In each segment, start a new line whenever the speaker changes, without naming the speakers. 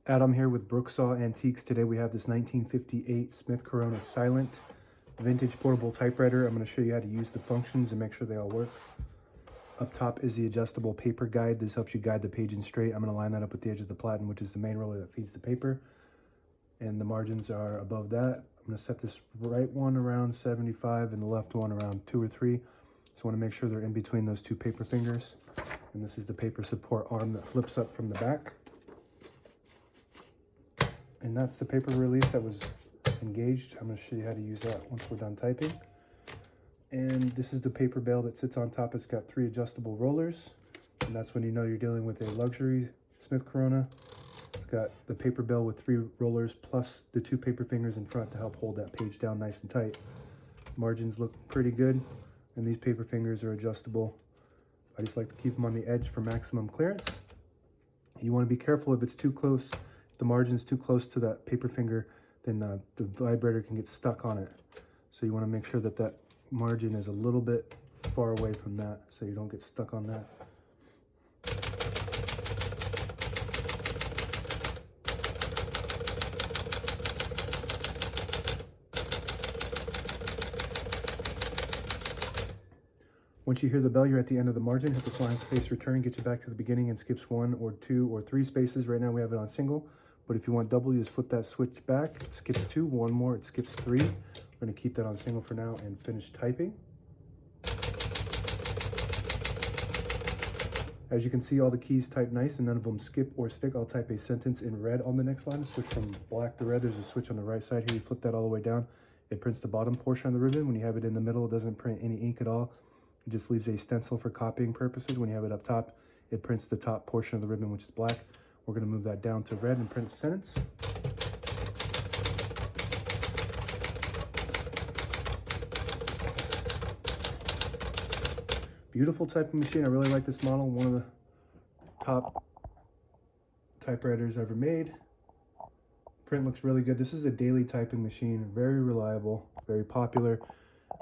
Adam here with Brooksaw Antiques. Today we have this 1958 Smith Corona Silent vintage portable typewriter. I'm going to show you how to use the functions and make sure they all work. Up top is the adjustable paper guide. This helps you guide the page in straight. I'm going to line that up with the edge of the platen, which is the main roller that feeds the paper. And the margins are above that. I'm going to set this right one around 75 and the left one around 2 or 3. So I want to make sure they're in between those two paper fingers. And this is the paper support arm that flips up from the back. And that's the paper release that was engaged. I'm going to show you how to use that once we're done typing. And this is the paper bale that sits on top. It's got 3 adjustable rollers. And that's when you know you're dealing with a luxury Smith Corona. It's got the paper bale with 3 rollers plus the 2 paper fingers in front to help hold that page down nice and tight. Margins look pretty good. And these paper fingers are adjustable. I just like to keep them on the edge for maximum clearance. You want to be careful if it's too close. The margin is too close to that paper finger, then the vibrator can get stuck on it. So you want to make sure that that margin is a little bit far away from that so you don't get stuck on that. Once you hear the bell, you're at the end of the margin. Hit the slide space return, get you back to the beginning and skips 1 or 2 or 3 spaces. Right now we have it on single. But if you want double, you just flip that switch back. It skips 2, 1 more, it skips 3. We're going to keep that on single for now and finish typing. As you can see, all the keys type nice and none of them skip or stick. I'll type a sentence in red on the next line. Switch from black to red. There's a switch on the right side here. You flip that all the way down. It prints the bottom portion of the ribbon. When you have it in the middle, it doesn't print any ink at all. It just leaves a stencil for copying purposes. When you have it up top, it prints the top portion of the ribbon, which is black. We're going to move that down to red and print a sentence. Beautiful typing machine. I really like this model. One of the top typewriters ever made. Print looks really good. This is a daily typing machine. Very reliable, very popular.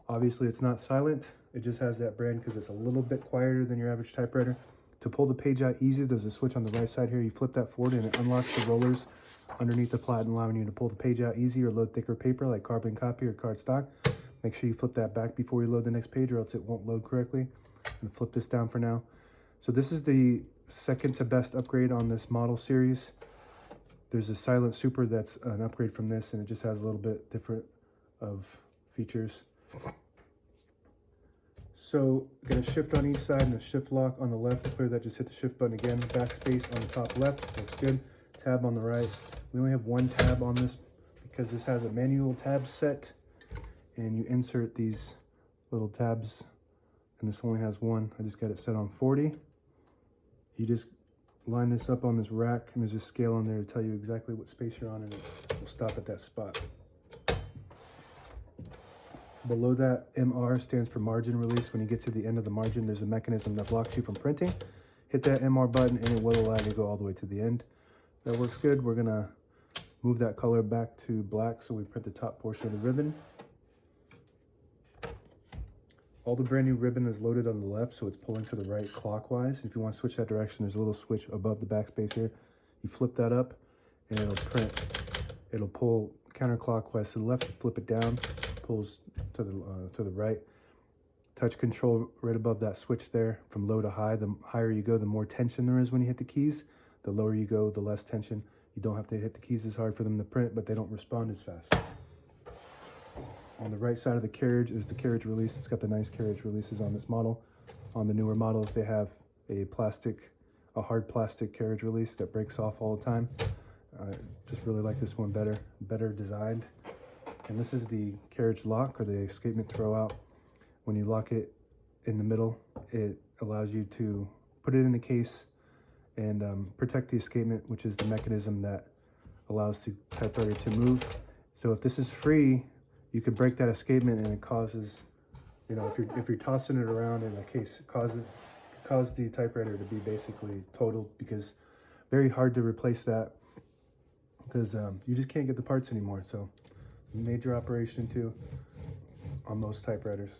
Obviously, it's not silent. It just has that brand because it's a little bit quieter than your average typewriter. To pull the page out easy, there's a switch on the right side here. You flip that forward and it unlocks the rollers underneath the platen, allowing you to pull the page out easy or load thicker paper like carbon copy or cardstock. Make sure you flip that back before you load the next page or else it won't load correctly. And flip this down for now. So this is the second to best upgrade on this model series. There's a Silent Super that's an upgrade from this and it just has a little bit different of features. So going to shift on each side and a shift lock on the left. To clear that, just hit the shift button again. Backspace on the top left, looks good. Tab on the right. We only have 1 tab on this because this has a manual tab set. And you insert these little tabs and this only has 1. I just got it set on 40. You just line this up on this rack and there's a scale on there to tell you exactly what space you're on and it will stop at that spot. Below that, MR stands for margin release. When you get to the end of the margin, there's a mechanism that blocks you from printing. Hit that MR button and it will allow you to go all the way to the end. That works good. We're gonna move that color back to black so we print the top portion of the ribbon. All the brand new ribbon is loaded on the left, so it's pulling to the right clockwise. If you want to switch that direction, there's a little switch above the backspace here. You flip that up and it'll print. It'll pull counterclockwise to the left, flip it down, pulls to the right. Touch control right above that switch there from low to high. The higher you go, the more tension there is when you hit the keys. The lower you go, the less tension. You don't have to hit the keys as hard for them to print, but they don't respond as fast. On the right side of the carriage is the carriage release. It's got the nice carriage releases on this model. On the newer models, they have a hard plastic carriage release that breaks off all the time. Just really like this one better designed. And this is the carriage lock or the escapement throwout. When you lock it in the middle, it allows you to put it in the case and protect the escapement, which is the mechanism that allows the typewriter to move. So if this is free, you could break that escapement and it causes, you know, if you're tossing it around in a case, cause the typewriter to be basically totaled, because very hard to replace that because you just can't get the parts anymore. So major operation too on most typewriters.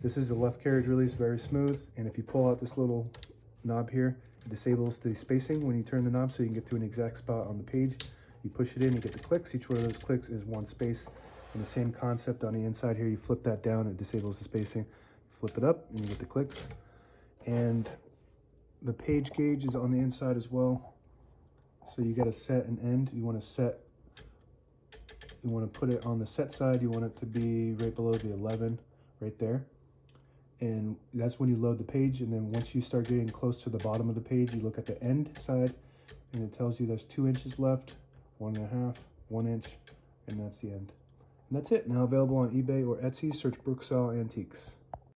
This is the left carriage release, very smooth, and if you pull out this little knob here. It disables the spacing when you turn the knob so you can get to an exact spot on the page. You push it in, you get the clicks. Each one of those clicks is one space. And the same concept on the inside here, you flip that down, it disables the spacing. Flip it up and you get the clicks. And the page gauge is on the inside as well. So you got to set and end. You want to put it on the set side. You want it to be right below the 11 right there. And that's when you load the page. And then once you start getting close to the bottom of the page, you look at the end side and it tells you there's 2 inches left, 1.5, 1 inch, and that's the end. And that's it. Now available on eBay or Etsy. Search Brooksaw Antiques.